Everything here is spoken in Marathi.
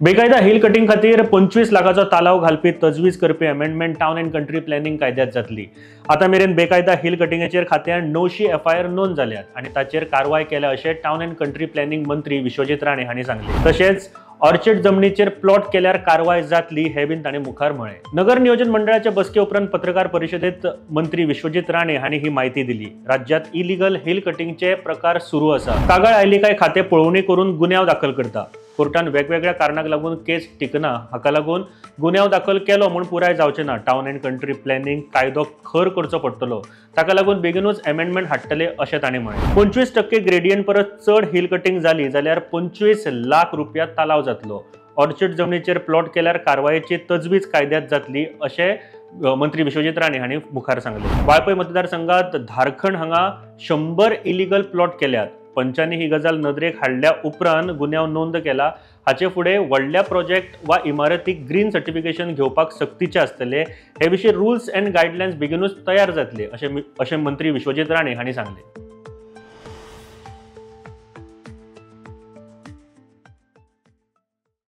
बेकायदा हिल कटिंग खातीर 25 लाखाचो तालाव घालपी तजवीज करपी amendment town and country planning कायद्यात जातली। आता मेरेन बेकायदा हिल कटिंगेचेर खात्यान 900 FIR नोंद जाल्यात आणि ताचेर कारवाय केल्या अशें टाउन अँड कंट्री प्लॅनिंग मंत्री विश्वजीत राणे हांणी सांगले। तशेंच ऑर्चिड जमनीचेर प्लॉट केल्यार कारवाय जातली हे बीन तांणी मुखार म्हळे। नगर नियोजन मंडळाच्या बसके उपरांत पत्रकार परिशदेत मंत्री विश्वजीत राणे हांणी ही माहिती दिली। राज्यात इलिगल हिल कटिंगचे प्रकार सुरू आसा। कागाळ आयली काय खाते पळोवणी करून गुन्यांव दाखल करता। कोर्टान वेगवेगळ्या कारणाक लागून केस टिकना, हाका लागून गुन्यांव दाखल केलो म्हूण पुराय जावचे ना। टाउन अँड कंट्री प्लॅनिंग कायदो खर करचो पडटलो, ताका लागून बेगीनूच अमेंडमेंट हाडटले अशें तांणी म्हळें। 25% ग्रेडियंट परस चड हिल कटिंग जाली जाल्यार 25 लाख रुपया तालाव जातलो। ऑर्चिड जमनीचेर प्लॉट केल्यार कारवायेची तजवीज कायद्यात जातली अशें मंत्री विश्वजीत राणे हांणी मुखार सांगले। वाळपय मतदारसंघात धारखंड हांगा 100 इलिगल प्लॉट केल्यात। पंचांनी ही गजाल नदरेक हाडल्या उपरांत गुन्यांव नोंद केला। हाचे फुडें व्हडल्या प्रोजेक्ट वा इमारतीक ग्रीन सर्टिफिकेशन घेवपाक सक्तीचे आसतले। हे विशीं रुल्स अँड गायडलायन्स बेगीनूच तयार जातले अशें मंत्री विश्वजीत राणे हांणी सांगले।